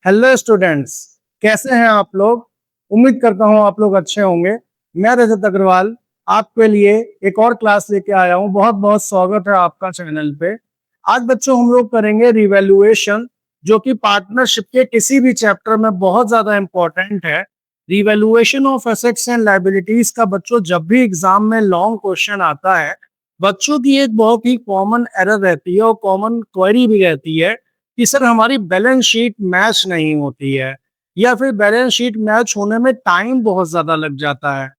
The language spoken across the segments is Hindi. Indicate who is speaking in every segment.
Speaker 1: हेलो स्टूडेंट्स, कैसे हैं आप लोग। उम्मीद करता हूं आप लोग अच्छे होंगे। मैं रजत अग्रवाल आपके लिए एक और क्लास लेके आया हूं। बहुत बहुत स्वागत है आपका चैनल पे। आज बच्चों हम लोग करेंगे रिवैल्यूएशन, जो कि पार्टनरशिप के किसी भी चैप्टर में बहुत ज्यादा इंपॉर्टेंट है। Revaluation of assets and liabilities का बच्चों जब भी एग्जाम में लॉन्ग क्वेश्चन आता है, बच्चों की एक बहुत ही कॉमन एरर रहती है और कॉमन क्वेरी भी रहती है कि सर हमारी बैलेंस शीट मैच नहीं होती है, या फिर बैलेंस शीट मैच होने में टाइम बहुत ज्यादा लग जाता है।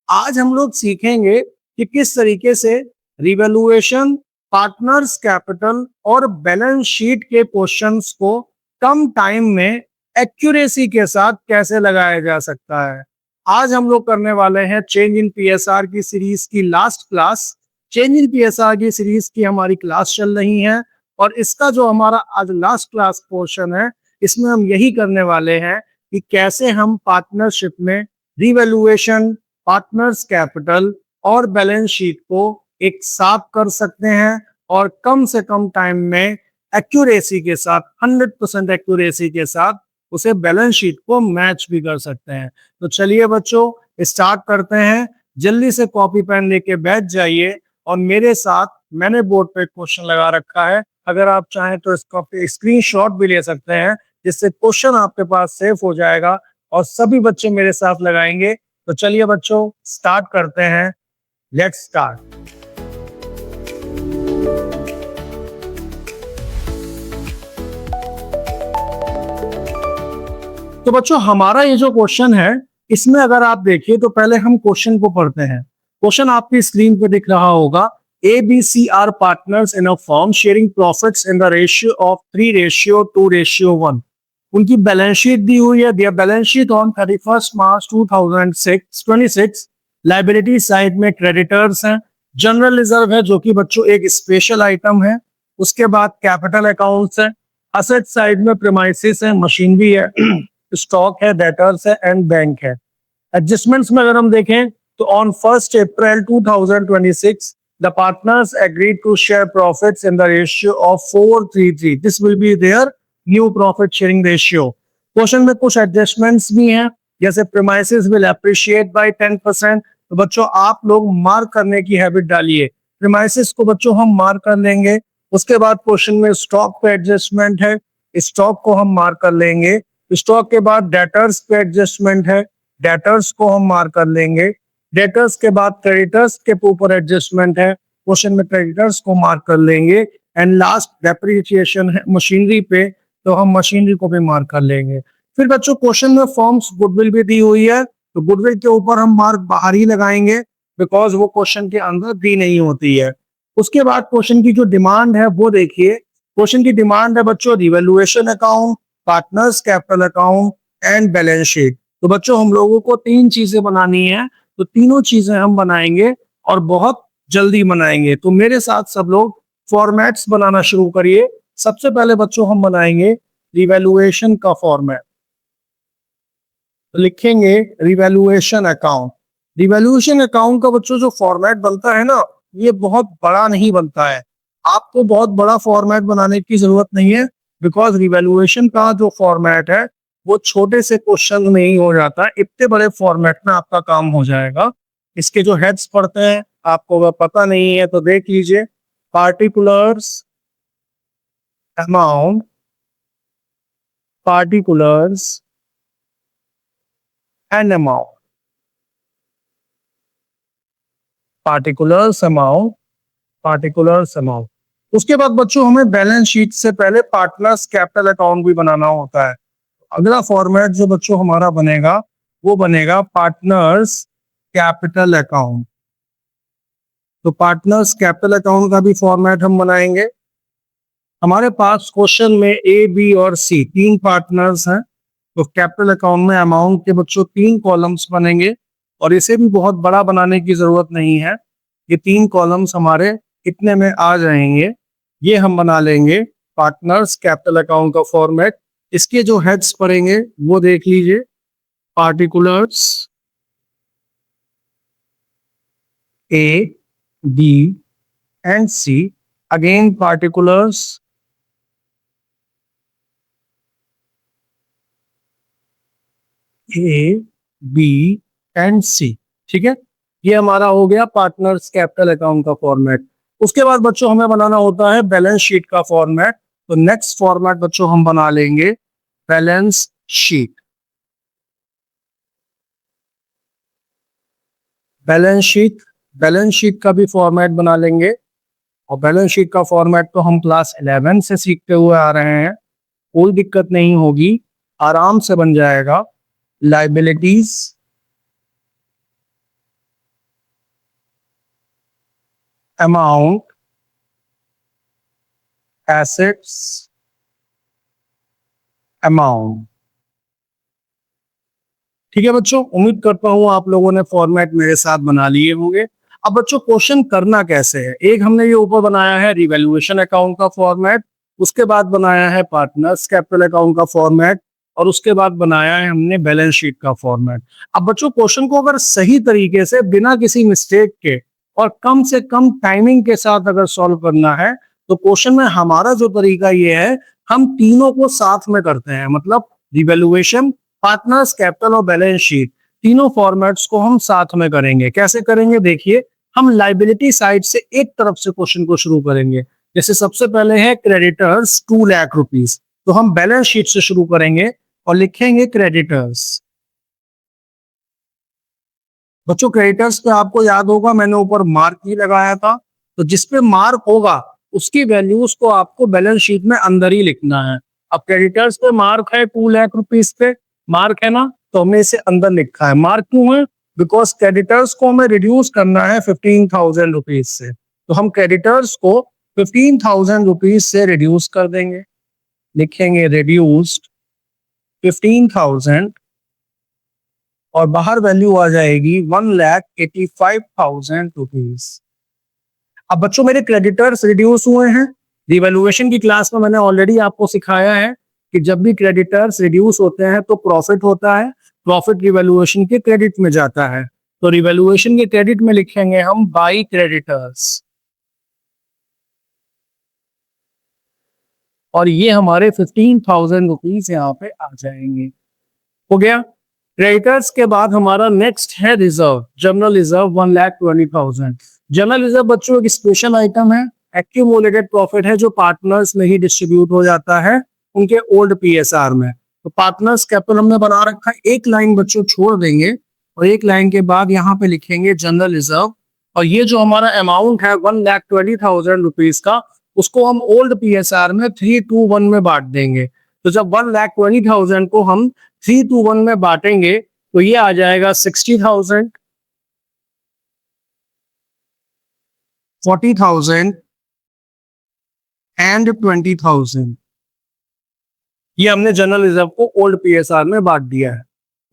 Speaker 1: आज हम लोग सीखेंगे कि किस तरीके से रिवैल्यूएशन, पार्टनर्स कैपिटल और बैलेंस शीट के क्वेश्चंस को कम टाइम में एक्यूरेसी के साथ कैसे लगाया जा सकता है। आज हम लोग करने वाले हैं चेंज इन पीएसआर की सीरीज की last class. Change in PSR की सीरीज की हमारी क्लास चल रही है और इसका जो हमारा आज लास्ट क्लास पोर्शन है, इसमें हम यही करने वाले हैं कि कैसे हम पार्टनरशिप में रिवैल्यूएशन, पार्टनर्स कैपिटल और बैलेंस शीट को एक साथ कर सकते हैं और कम से कम टाइम में एक्यूरेसी के साथ, 100% एक्यूरेसी के साथ उसे बैलेंस शीट को मैच भी कर सकते हैं। तो चलिए बच्चों, स्टार्ट करते हैं। जल्दी से कॉपी पेन लेके बैठ जाइए और मेरे साथ मैंने बोर्ड पे क्वेश्चन लगा रखा है। अगर आप चाहें तो इसका स्क्रीनशॉट भी ले सकते हैं, जिससे क्वेश्चन आपके पास सेव हो जाएगा और सभी बच्चे मेरे साथ लगाएंगे। तो चलिए बच्चों, स्टार्ट करते हैं। Let's start. तो बच्चों, हमारा ये जो क्वेश्चन है, इसमें अगर आप देखिए तो पहले हम क्वेश्चन को पढ़ते हैं। क्वेश्चन आपकी स्क्रीन पे दिख रहा होगा। ABC are partners in a firm sharing profits in the ratio of 3:2:1। उनकी बैलेंस शीट दी हुई है। Their balance sheet on 31 March 2026। Liability side में क्रेडिटर्स हैं, जनरल रिजर्व है जो कि बच्चों एक स्पेशल आइटम है। उसके बाद कैपिटल अकाउंट्स है, असेट साइड में प्रीमाइसेस है, मशीनरी है, स्टॉक है, डेटर्स है एंड बैंक है। एडजस्टमेंट्स में अगर हम देखें तो on 1 April 2026 the partners agreed to share profits in the ratio of 4:3:3। this will be their new profit sharing ratio। Question में कुछ एडजस्टमेंट्स भी हैं, जैसे प्रीमाइसेस विल अप्रिशिएट बाय 10%। तो बच्चों आप लोग मार्क करने की हैबिट डालिए। प्रीमाइसेस को बच्चों हम मार्क कर लेंगे। उसके बाद क्वेश्चन में स्टॉक पे एडजस्टमेंट है, स्टॉक को हम मार्क कर लेंगे। स्टॉक के बाद डेटर्स पे एडजस्टमेंट है, डेटर्स को हम मार्क कर लेंगे। डेटर्स के बाद क्रेडिटर्स के ऊपर एडजस्टमेंट है, क्वेश्चन में क्रेडिटर्स को मार्क कर लेंगे। एंड लास्ट डेप्रिसिएशन है मशीनरी पे, तो हम मशीनरी को भी मार्क कर लेंगे। फिर बच्चों क्वेश्चन में फॉर्म्स गुडविल भी दी हुई है, तो गुडविल के ऊपर हम मार्क बाहर ही लगाएंगे, बिकॉज वो क्वेश्चन के अंदर दी नहीं होती है। उसके बाद क्वेश्चन की जो डिमांड है वो देखिए। क्वेश्चन की डिमांड है बच्चों revaluation account, partners capital account and balance sheet. तो बच्चों हम लोगों को 3 चीजें बनानी है, तो तीनों चीजें हम बनाएंगे और बहुत जल्दी बनाएंगे। तो मेरे साथ सब लोग फॉर्मेट्स बनाना शुरू करिए। सबसे पहले बच्चों हम बनाएंगे रिवैल्यूएशन का फॉर्मेट। तो लिखेंगे रिवैल्यूएशन अकाउंट। रिवैल्यूएशन अकाउंट का बच्चों जो फॉर्मेट बनता है ना, ये बहुत बड़ा नहीं बनता है। आपको बहुत बड़ा फॉर्मेट बनाने की जरूरत नहीं है, बिकॉज रिवैल्यूएशन का जो फॉर्मेट है वो छोटे से क्वेश्चन में ही हो जाता है। इतने बड़े फॉर्मेट में आपका काम हो जाएगा। इसके जो हेड्स पढ़ते हैं आपको वह पता नहीं है तो देख लीजिए। Particulars amount, particulars and amount, particulars amount, particulars amount. उसके बाद बच्चों हमें बैलेंस शीट से पहले पार्टनर्स कैपिटल अकाउंट भी बनाना होता है। अगला फॉर्मेट जो बच्चों हमारा बनेगा वो बनेगा पार्टनर्स कैपिटल अकाउंट। तो पार्टनर्स कैपिटल अकाउंट का भी फॉर्मेट हम बनाएंगे। हमारे पास क्वेश्चन में ए, बी और सी 3 पार्टनर्स हैं, तो कैपिटल अकाउंट में अमाउंट के बच्चों 3 कॉलम्स बनेंगे और इसे भी बहुत बड़ा बनाने की जरूरत नहीं है। ये 3 कॉलम्स हमारे इतने में आ जाएंगे। ये हम बना लेंगे पार्टनर्स कैपिटल अकाउंट का फॉर्मेट। इसके जो हेड्स पड़ेंगे वो देख लीजिए। Particulars A, B and C. Again particulars A B and C. ठीक है, ये हमारा हो गया पार्टनर्स कैपिटल अकाउंट का फॉर्मेट। उसके बाद बच्चों हमें बनाना होता है बैलेंस शीट का फॉर्मेट। तो नेक्स्ट फॉर्मेट बच्चों हम बना लेंगे बैलेंस शीट। बैलेंस शीट का भी फॉर्मेट बना लेंगे। और बैलेंस शीट का फॉर्मेट तो हम क्लास 11 से सीखते हुए आ रहे हैं, कोई दिक्कत नहीं होगी, आराम से बन जाएगा। Liabilities, amount, assets, amount. ठीक है बच्चों, उम्मीद करता हूं आप लोगों ने फॉर्मेट मेरे साथ बना लिए होंगे। अब बच्चों क्वेश्चन करना कैसे है, एक हमने ये ऊपर बनाया है रिवैल्यूएशन अकाउंट का फॉर्मेट, उसके बाद बनाया है पार्टनर्स कैपिटल अकाउंट का फॉर्मेट, और उसके बाद बनाया है हमने बैलेंस शीट का फॉर्मेट। अब बच्चों क्वेश्चन को अगर सही तरीके से बिना किसी मिस्टेक के और कम से कम टाइमिंग के साथ अगर सॉल्व करना है, तो क्वेश्चन में हमारा जो तरीका ये है, हम तीनों को साथ में करते हैं। मतलब रिवैल्यूएशन, पार्टनर्स कैपिटल और बैलेंस शीट, तीनों फॉर्मेट्स को हम साथ में करेंगे। कैसे करेंगे देखिए, हम लाइबिलिटी साइड से एक तरफ से क्वेश्चन को शुरू करेंगे। जैसे सबसे पहले है क्रेडिटर्स 2 लाख रुपीस, तो हम बैलेंस शीट से शुरू करेंगे और लिखेंगे क्रेडिटर्स। बच्चों क्रेडिटर्स पे आपको याद होगा मैंने ऊपर मार्क ही लगाया था, तो जिसपे मार्क होगा उसकी वैल्यूज को आपको बैलेंस शीट में अंदर ही लिखना है। अब क्रेडिटर्स पे मार्क है 2 लाख रुपीस पे मार्क है ना, तो हमने इसे अंदर लिखा है। मार्क क्यों है? बिकॉज क्रेडिटर्स को हमें रिड्यूस करना है 15,000 रुपीज से, तो हम क्रेडिटर्स को 15,000 रुपीज से रिड्यूस कर देंगे। लिखेंगे रिड्यूस्ड 15,000 और बाहर वैल्यू आ जाएगी 1,85,000 रुपीज। अब बच्चों मेरे क्रेडिटर्स रिड्यूस हुए हैं। रिवैल्यूएशन की क्लास में मैंने ऑलरेडी आपको सिखाया है कि जब भी क्रेडिटर्स रिड्यूस होते हैं तो प्रॉफिट होता है, प्रॉफिट रिवैल्यूएशन के क्रेडिट में जाता है। तो रिवैल्यूएशन के क्रेडिट में लिखेंगे हम बाई क्रेडिटर्स, और ये हमारे 15,000 रुपीज यहाँ पे आ जाएंगे। हो गया। क्रेडिटर्स के बाद हमारा नेक्स्ट है reserve, general reserve 1,20,000। General reserve बच्चों एक स्पेशल आइटम है, एक्यूमुलेटेड प्रॉफिट है जो पार्टनर्स में ही डिस्ट्रीब्यूट हो जाता है उनके ओल्ड पीएसआर में। तो पार्टनर्स कैपिटल हमने बना रखा है, एक लाइन बच्चों छोड़ देंगे और एक लाइन के बाद यहाँ पे लिखेंगे जनरल रिजर्व। और ये जो हमारा अमाउंट है 1,20,000 रुपीज का, उसको हम ओल्ड पीएसआर में 3-2-1 में बांट देंगे। तो जब 1,20,000 को हम 3-2-1 में बांटेंगे तो ये आ जाएगा 60,000, 40,000 एंड 20,000। ये हमने जनरल रिजर्व को ओल्ड पीएसआर में बांट दिया है।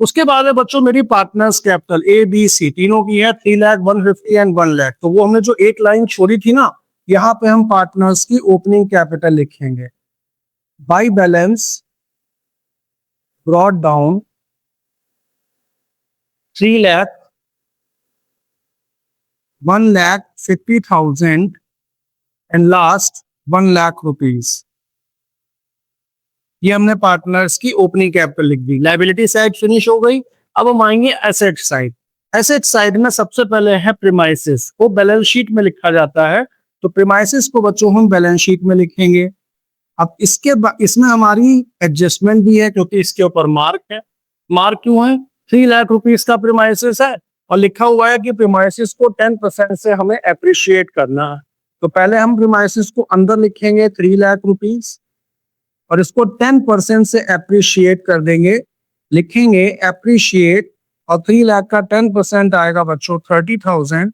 Speaker 1: उसके बाद है बच्चों मेरी partners capital A B C तीनों की है 3 लाख, 150 एंड 1 लाख। तो वो हमने जो एक लाइन छोड़ी थी ना, यहाँ पे हम पार्टनर्स की ओपनिंग कैपिटल लिखेंगे। By balance brought down 3 lakh, 1,50,000 and last 1 lakh rupees. ये हमने पार्टनर्स की ओपनिंग कैपिटल लिख दी। लायबिलिटी साइड फिनिश हो गई। अब हम आएंगे एसेट साइड। एसेट साइड में सबसे पहले है प्रीमाइसेस, वो बैलेंस शीट में लिखा जाता है, तो प्रीमाइसेस को बच्चों हम बैलेंस शीट में लिखेंगे। अब इसमें हमारी एडजस्टमेंट भी है क्योंकि इसके ऊपर मार्क है। मार्क क्यों है? 3 लाख रुपीस का प्रीमाइसेस है और लिखा हुआ है कि प्रीमाइसेस को 10% से हमें अप्रिशिएट करना है। तो पहले हम प्रीमाइसेस को अंदर लिखेंगे 3 लाख रुपीस और इसको 10% से अप्रिशिएट कर देंगे। लिखेंगे अप्रिशिएट और 3 लाख का 10% आएगा बच्चों 30,000,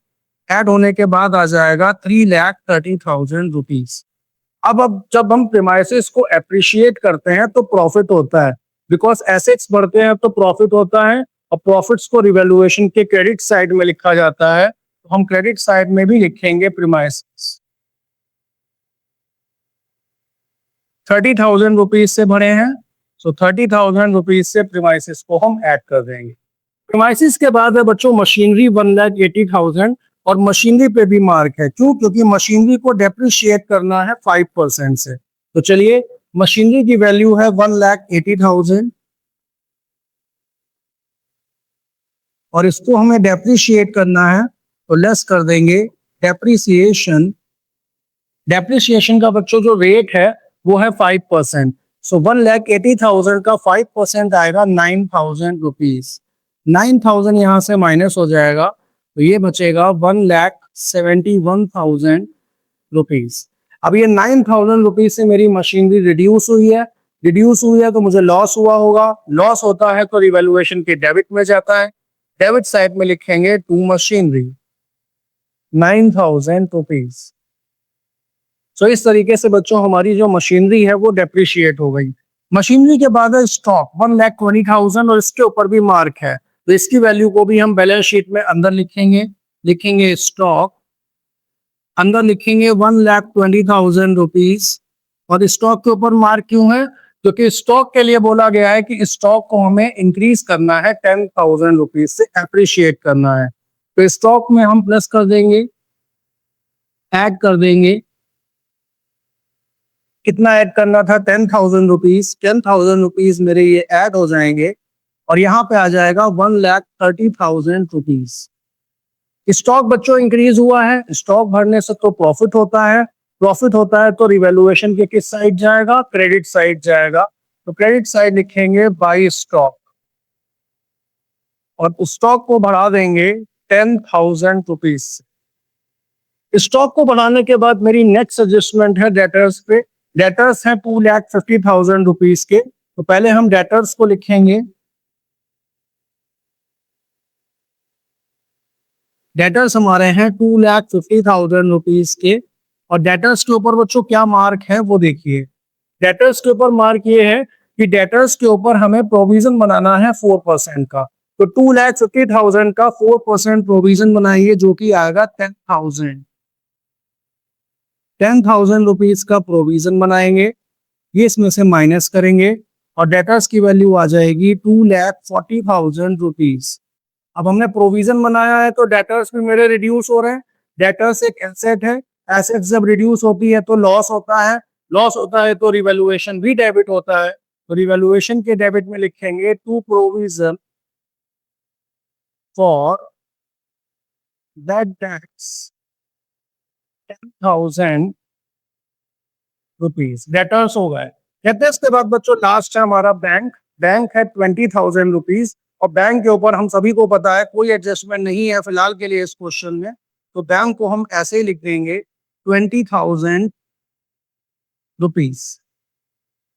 Speaker 1: ऐड होने के बाद आ जाएगा 3,30,000 रुपीज। अब जब हम प्रीमाइसेस को अप्रिशिएट करते हैं तो प्रॉफिट होता है, बिकॉज एसेट्स बढ़ते हैं तो प्रॉफिट होता है और प्रॉफिट्स को रिवैल्यूएशन के क्रेडिट साइड में लिखा जाता है, तो हम क्रेडिट साइड में भी लिखेंगे प्रीमाइसेस। 30,000 रुपीज से भरे हैं, सो 30,000 रुपीज से प्रीमाइसेस को हम ऐड कर देंगे। प्रीमाइसेस के बाद है बच्चों मशीनरी 1,80,000 और मशीनरी पे भी मार्क है। क्यों? क्योंकि मशीनरी को डेप्रिशिएट करना है 5% से। तो चलिए मशीनरी की वैल्यू है 1,80,000 और इसको हमें डेप्रिशिएट करना है, तो लेस कर देंगे डेप्रिसिएशन। डेप्रिसिएशन का बच्चों जो रेट है वो है 5%। सो 1,80,000 का 5% आएगा 9,000 रुपीज। 9,000 यहाँ से माइनस हो जाएगा, तो ये बचेगा 1,71,000 रुपीज। अब ये 9,000 रुपीज से मेरी मशीनरी रिड्यूस हुई है। रिड्यूस हुई है तो मुझे लॉस हुआ होगा। लॉस होता है तो रिवैल्यूएशन के डेबिट में जाता है। डेबिट साइड में लिखेंगे टू मशीनरी 9,000 रुपीज। सो इस तरीके से बच्चों हमारी जो मशीनरी है वो डेप्रिशिएट हो गई। मशीनरी के बाद है स्टॉक 1,20,000 और इसके ऊपर भी मार्क है, तो इसकी वैल्यू को भी हम बैलेंस शीट में अंदर लिखेंगे स्टॉक, अंदर लिखेंगे 1,20,000 रुपीज। और स्टॉक के ऊपर मार्क क्यों है? क्योंकि स्टॉक के लिए बोला गया है कि स्टॉक को हमें इंक्रीज करना है 10,000 रुपीज से, एप्रिशिएट करना है। तो स्टॉक में हम प्लस कर देंगे, ऐड कर देंगे। कितना ऐड करना था? 10,000 रुपीज। 10,000 रुपीज मेरे ये ऐड हो जाएंगे और यहाँ पे आ जाएगा 1,30,000 रुपीज। स्टॉक बच्चों इंक्रीज हुआ है, स्टॉक भरने से तो प्रॉफिट होता है। प्रॉफिट होता है तो रिवैल्यूएशन के किस साइड जाएगा? क्रेडिट साइड जाएगा। तो क्रेडिट साइड लिखेंगे बाई स्टॉक और स्टॉक को बढ़ा देंगे 10,000 रुपीज। स्टॉक को बढ़ाने के बाद मेरी नेक्स्ट एडजस्टमेंट है डेटर्स पे। डेटर्स हैं 2,50,000 रुपीज के, तो पहले हम डेटर्स को लिखेंगे। डेटर्स हमारे हैं 2,50,000 रुपीज के, और डेटर्स के ऊपर बच्चों क्या मार्क है वो देखिए। डेटर्स के ऊपर मार्क ये है कि डेटर्स के ऊपर हमें प्रोविजन बनाना है 4% का। तो 2,50,000 का 4% प्रोविजन बनाइए, जो कि आएगा 10,000। 10,000 रुपीज का प्रोविजन बनाएंगे, ये इसमें से माइनस करेंगे और डेटर्स की वैल्यू आ जाएगी 2,40,000 रुपीज। अब हमने प्रोविजन बनाया है तो डेटर्स भी मेरे रिड्यूस हो रहे हैं। डेटर्स एक एसेट है, एसेट जब रिड्यूस होती है तो लॉस होता है। लॉस होता है तो रिवैल्यूएशन भी डेबिट होता है। तो रिवैल्यूएशन के डेबिट में लिखेंगे to provision for that debts 10,000 rupees. Debtors हो गए। डेटर्स के बाद बच्चों लास्ट है हमारा बैंक। बैंक है 20,000 रुपीज, और बैंक के ऊपर हम सभी को पता है कोई एडजस्टमेंट नहीं है फिलहाल के लिए इस क्वेश्चन में। तो बैंक को हम ऐसे ही लिख देंगे 20,000 रुपीज।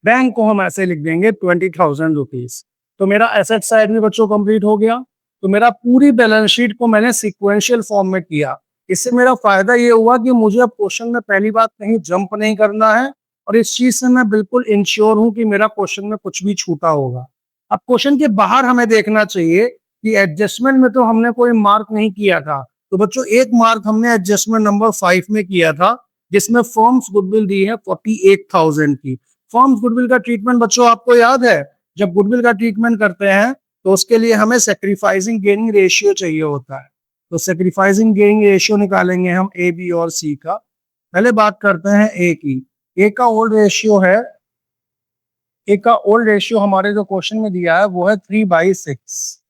Speaker 1: बैंक को हम ऐसे लिख देंगे 20,000 रुपीज। तो मेरा एसेट साइड भी बच्चों कंप्लीट हो गया। तो मेरा पूरी बैलेंस शीट को मैंने सिक्वेंशियल फॉर्म में किया। इससे मेरा फायदा ये हुआ कि मुझे अब क्वेश्चन में पहली बात कहीं जंप नहीं करना है, और इस चीज से मैं बिल्कुल इंश्योर हूं कि मेरा क्वेश्चन में कुछ भी छूटा होगा। अब क्वेश्चन के बाहर हमें देखना चाहिए कि एडजस्टमेंट में तो हमने कोई मार्क नहीं किया था। तो बच्चों एक मार्क हमने एडजस्टमेंट नंबर 5 में किया था, जिसमें फर्म्स गुडविल दी है 48,000 की। फर्म्स गुडविल का ट्रीटमेंट बच्चों आपको याद है? जब गुडविल का ट्रीटमेंट करते हैं तो उसके लिए हमें सेक्रीफाइसिंग गेनिंग रेशियो चाहिए होता है। तो सेक्रीफाइसिंग गेनिंग रेशियो निकालेंगे हम ए, बी और सी का। पहले बात करते हैं ए की। ए का ओल्ड रेशियो है, ए का ओल्ड रेशियो हमारे जो क्वेश्चन में दिया है वो है 3/6।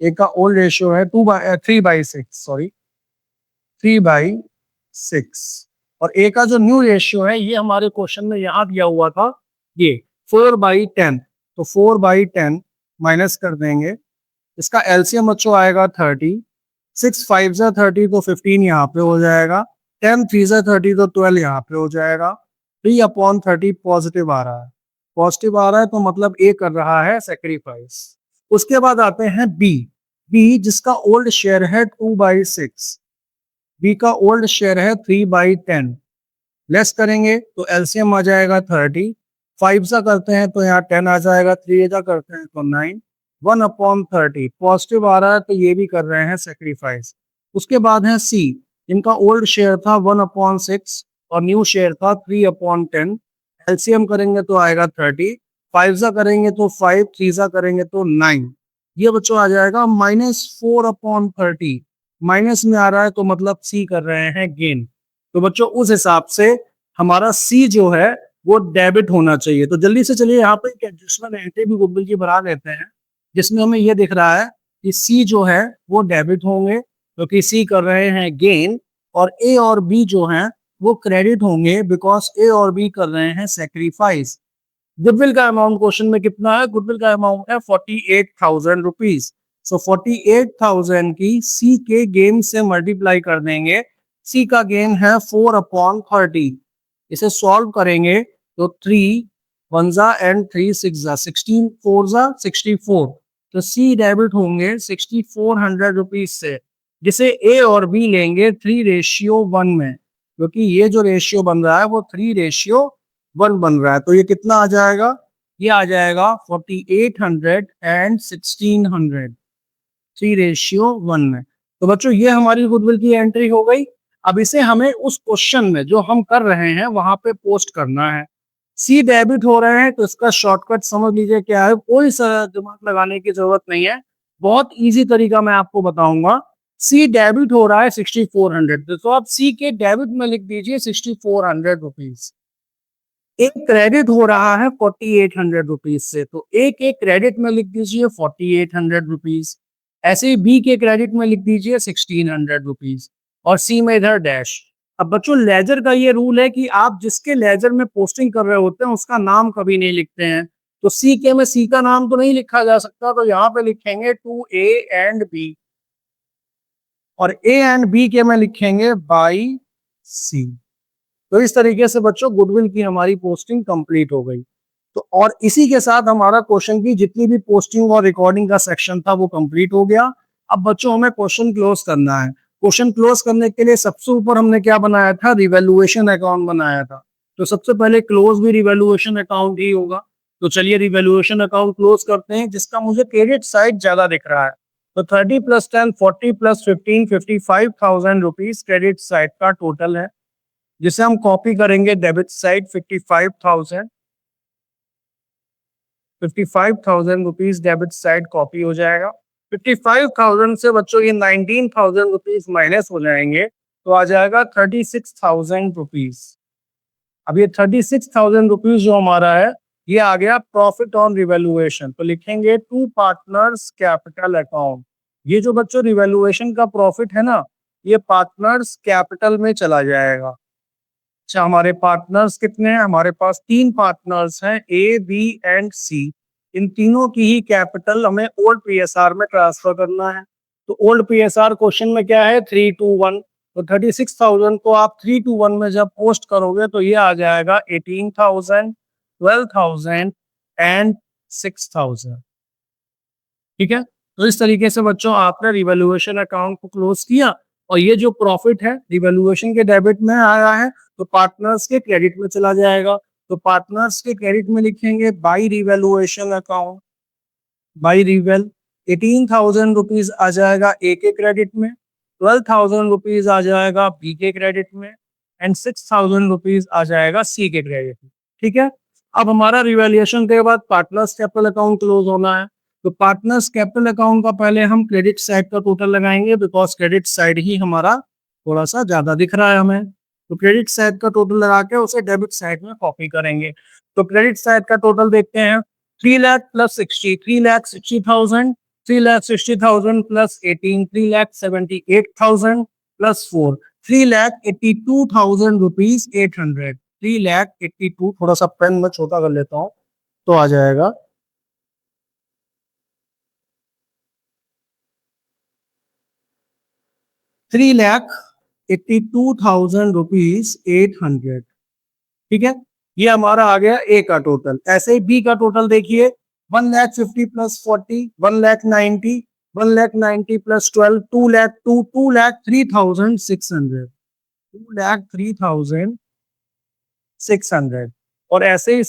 Speaker 1: ए का ओल्ड रेशियो है 3/6। और ए का जो न्यू रेशियो है ये हमारे क्वेश्चन में यहाँ दिया हुआ था, ये 4/10। तो 4/10 माइनस कर देंगे। इसका एलसीएम बच्चों आएगा 30। 6 5 30 तो 15 यहाँ पे हो जाएगा। 10 3 30 तो 12 यहाँ पे हो जाएगा। 3/30 पॉजिटिव आ रहा है। पॉजिटिव आ रहा है तो मतलब ए कर रहा है सेक्रीफाइस। उसके बाद आते हैं बी। बी जिसका ओल्ड शेयर है 2/6। बी का ओल्ड शेयर है 3/10। लेस करेंगे तो एलसीएम आ जाएगा 30। 5 सा करते हैं तो यहाँ 10 आ जाएगा। 3 सा करते हैं तो 9। 1/30 पॉजिटिव आ रहा है तो ये भी कर रहे हैं सेक्रीफाइस। उसके बाद है सी, इनका ओल्ड शेयर था 1/6 और न्यू शेयर था 3/10। एलसीएम करेंगे तो आएगा 30। 5 सा करेंगे तो 5, 3 सा करेंगे तो 9। ये बच्चों आ जाएगा -4/30। माइनस में आ रहा है तो मतलब सी कर रहे हैं गेन। तो बच्चों उस हिसाब से हमारा सी जो है वो डेबिट होना चाहिए। तो जल्दी से चलिए यहाँ पे एक एडजस्टमेंट एंट्री भी गुडविल की बना लेते हैं, जिसमें हमें ये दिख रहा है कि सी जो है वो डेबिट होंगे क्योंकि सी कर रहे हैं गेन, और ए और बी जो हैं वो क्रेडिट होंगे बिकॉज ए और बी कर रहे हैं सेक्रीफाइस। गुडविल का अमाउंट क्वेश्चन में कितना है? गुडविल का अमाउंट है 48,000 रुपीज। सो 48,000 की सी के गेन से मल्टीप्लाई कर देंगे। सी का गेन है 4/30। इसे सॉल्व करेंगे तो 3 1 जा एंड 3 6 जा 16 4 जा 64। तो सी डेबिट होंगे 6400 रुपीज से, जिसे ए और बी लेंगे 3:1 में, क्योंकि ये जो रेशियो बन रहा है वो 3:1 बन रहा है। तो ये कितना आ जाएगा? ये आ जाएगा 4800 एंड 1600, 3:1 में। तो बच्चों ये हमारी गुडविल की एंट्री हो गई। अब इसे हमें उस क्वेश्चन में जो हम कर रहे हैं वहां पे पोस्ट करना है। सी डेबिट हो रहे हैं तो इसका शॉर्टकट समझ लीजिए क्या है, कोई सा दिमाग लगाने की जरूरत नहीं है, बहुत इजी तरीका मैं आपको बताऊंगा। सी डेबिट हो रहा है 6400, तो आप सी के डेबिट में लिख दीजिए 6400 रुपीज। एक क्रेडिट हो रहा है 4800 रुपीज से, तो ए के क्रेडिट में लिख दीजिए 4800 रुपीज। ऐसे ही बी के क्रेडिट में लिख दीजिए 1600 रुपीज, और सी में इधर डैश। अब बच्चों लेजर का ये रूल है कि आप जिसके लेजर में पोस्टिंग कर रहे होते हैं उसका नाम कभी नहीं लिखते हैं। तो सी के में सी का नाम तो नहीं लिखा जा सकता, तो यहाँ पे लिखेंगे टू ए एंड बी, और ए एंड बी के में लिखेंगे बाई सी। तो इस तरीके से बच्चों गुडविल की हमारी पोस्टिंग कंप्लीट हो गई। तो और इसी के साथ हमारा क्वेश्चन की जितनी भी पोस्टिंग और रिकॉर्डिंग का सेक्शन था वो कंप्लीट हो गया। अब बच्चों हमें क्वेश्चन क्लोज करना है। क्वेश्चन क्लोज करने के लिए सबसे ऊपर हमने क्या बनाया था? रिवैल्यूएशन अकाउंट बनाया था। तो सबसे पहले क्लोज भी रिवैल्यूएशन अकाउंट ही होगा। तो चलिए रिवैल्यूएशन अकाउंट क्लोज करते हैं, जिसका मुझे क्रेडिट साइड ज्यादा दिख रहा है। तो 30 + 10 40 + 15 55,000 रुपीज क्रेडिट साइड का टोटल है, जिसे हम कॉपी करेंगे debit side 55,000 rupees debit side copy हो जाएगा। 55,000 से बच्चों ये 19,000 रुपीज माइनस हो जाएंगे, तो आ जाएगा 36,000 रुपीज। अब ये 36,000 रुपीज जो हमारा है ये आ गया प्रॉफिट ऑन रिवैल्यूएशन। तो लिखेंगे टू पार्टनर्स कैपिटल अकाउंट। ये जो बच्चों रिवैल्यूएशन का प्रॉफिट है ना, ये पार्टनर्स कैपिटल में चला जाएगा। अच्छा, हमारे पार्टनर्स कितने हैं? हमारे पास 3 पार्टनर्स हैं, ए बी एंड सी। इन तीनों की ही कैपिटल हमें ओल्ड पीएसआर में ट्रांसफर करना है। तो ओल्ड पीएसआर क्वेश्चन में क्या है? 3:1। तो 36,000 को आप 3:1 में जब पोस्ट करोगे तो ये आ जाएगा 18,000, 12,000 एंड 6,000। ठीक है, तो इस तरीके से बच्चों आपने रिवैल्यूएशन अकाउंट को क्लोज किया, और ये जो प्रॉफिट है रिवैल्यूएशन के डेबिट में आया है तो पार्टनर्स के क्रेडिट में चला जाएगा। तो पार्टनर्स के क्रेडिट में लिखेंगे by revaluation account, by reval. 18,000 rupees आ जाएगा ए के क्रेडिट में, 12,000 रुपीज आ जाएगा बी के क्रेडिट में, एंड 6,000 रुपीज आ जाएगा सी के क्रेडिट में। ठीक है, अब हमारा रिवैल्यूएशन के बाद पार्टनर्स कैपिटल अकाउंट क्लोज होना है। तो पार्टनर्स कैपिटल अकाउंट का पहले हम क्रेडिट साइड का टोटल लगाएंगे, बिकॉज क्रेडिट साइड ही हमारा थोड़ा सा ज्यादा दिख रहा है हमें। तो क्रेडिट साइड का टोटल लगा के उसे डेबिट साइड में कॉपी करेंगे। तो क्रेडिट साइड का टोटल देखते हैं। 3 lakh plus 60, 3,60,000, 3,60,000 plus 18, 3,78,000 plus 4, 3,82,000 rupees 800। 3,82, थोड़ा सा पेन में छोटा कर लेता हूँ तो आ जाएगा 3,82,000 रुपीज 800। ठीक है, ये हमारा आ गया ए का टोटल। ऐसे ही बी का टोटल देखिए। 1,50,000 प्लस 40, 1,90,000, 1,90,000 प्लस 12, 2,02,000, 2,03,600, 2,03,600। और ऐसे ही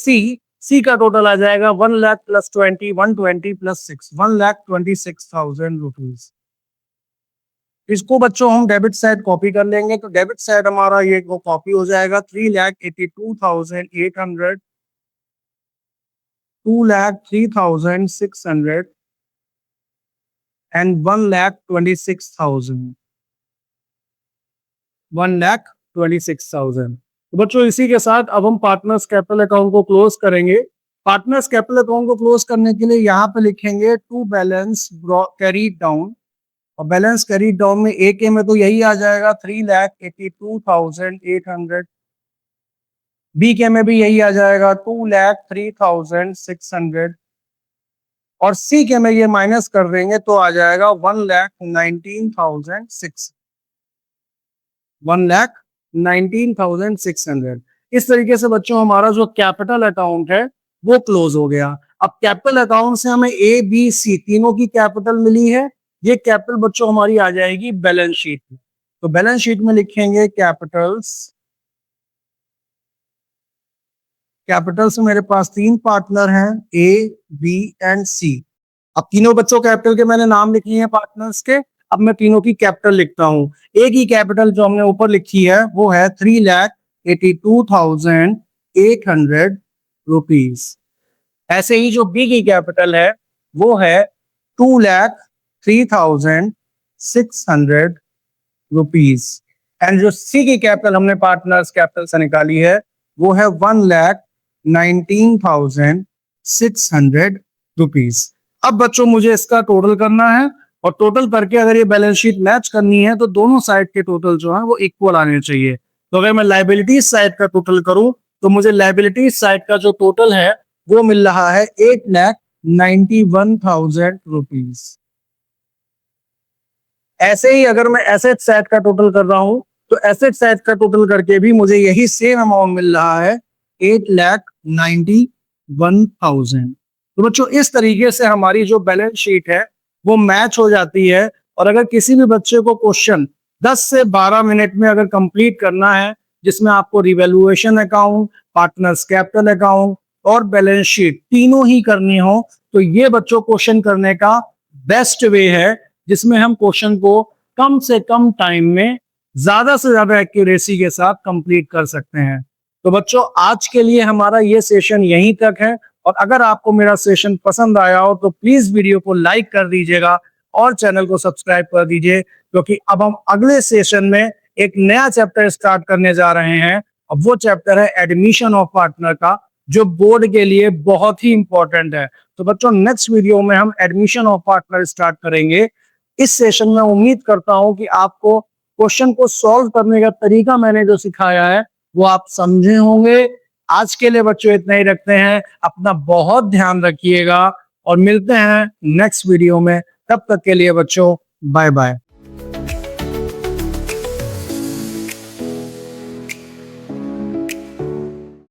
Speaker 1: सी का टोटल आ जाएगा 1,00,000 प्लस 20, 120 प्लस 6, 1,26,000 रुपीज। इसको बच्चों हम डेबिट साइड कॉपी कर लेंगे, तो डेबिट साइड हमारा ये कॉपी हो जाएगा 3,82,800, 2,03,600 एंड 1,26,000, 1,26,000। तो बच्चों इसी के साथ अब हम पार्टनर्स कैपिटल अकाउंट को क्लोज करेंगे। पार्टनर्स कैपिटल अकाउंट को क्लोज करने के लिए यहाँ पे लिखेंगे टू बैलेंस कैरीड डाउन, और बैलेंस कैरीड डाउन में ए के में तो यही आ जाएगा 3,82,800, बी के में भी यही आ जाएगा 2,03,600, और सी के में ये माइनस कर देंगे तो आ जाएगा 1,19,600। इस तरीके से बच्चों हमारा जो कैपिटल अकाउंट है वो क्लोज हो गया। अब कैपिटल अकाउंट से हमें ए बी सी तीनों की कैपिटल मिली है, ये कैपिटल बच्चों हमारी आ जाएगी बैलेंस शीट में। तो बैलेंस शीट में लिखेंगे कैपिटल्स में मेरे पास तीन पार्टनर हैं ए बी एंड सी। अब तीनों बच्चों कैपिटल के मैंने नाम लिख लिए हैं पार्टनर्स के। अब मैं तीनों की कैपिटल लिखता हूं। ए की कैपिटल जो हमने ऊपर लिखी है वो है 3,82,800 रुपीज। ऐसे ही जो बी की कैपिटल है वो है 2,03,600 रुपीज, एंड जो सी की कैपिटल हमने पार्टनर्स कैपिटल से निकाली है वो है 1,19,600 रुपीज। अब बच्चों मुझे इसका टोटल करना है, और टोटल करके अगर ये बैलेंस शीट मैच करनी है तो दोनों साइड के टोटल जो है वो इक्वल आने चाहिए। तो अगर मैं लायबिलिटी साइड का टोटल करूं तो मुझे लायबिलिटी साइड का जो टोटल है वो मिल रहा है 8,91,000 रुपीज। ऐसे ही अगर मैं एसेट साइड का टोटल कर रहा हूं तो एसेट साइड का टोटल करके भी मुझे यही सेम अमाउंट मिल रहा है 8,91,000। तो बच्चों इस तरीके से हमारी जो बैलेंस शीट है वो मैच हो जाती है। और अगर किसी भी बच्चे को क्वेश्चन 10 से 12 मिनट में अगर कंप्लीट करना है, जिसमें आपको revaluation account, partners capital account और बैलेंस शीट तीनों ही करनी हो, तो ये बच्चों क्वेश्चन करने का बेस्ट वे है, जिसमें हम क्वेश्चन को कम से कम टाइम में ज्यादा से ज्यादा एक्यूरेसी के साथ कंप्लीट कर सकते हैं। तो बच्चों आज के लिए हमारा ये सेशन यहीं तक है, और अगर आपको मेरा सेशन पसंद आया हो तो प्लीज वीडियो को लाइक कर दीजिएगा और चैनल को सब्सक्राइब कर दीजिए, क्योंकि अब हम अगले सेशन में एक नया चैप्टर स्टार्ट करने जा रहे हैं। अब वो चैप्टर है एडमिशन ऑफ पार्टनर का, जो बोर्ड के लिए बहुत ही इंपॉर्टेंट है। तो बच्चों नेक्स्ट वीडियो में हम एडमिशन ऑफ पार्टनर स्टार्ट करेंगे। इस सेशन में उम्मीद करता हूं कि आपको क्वेश्चन को सॉल्व करने का तरीका मैंने जो सिखाया है वो आप समझे होंगे। आज के लिए बच्चों इतना ही रखते हैं। अपना बहुत ध्यान रखिएगा और मिलते हैं नेक्स्ट वीडियो में। तब तक के लिए बच्चों बाय बाय।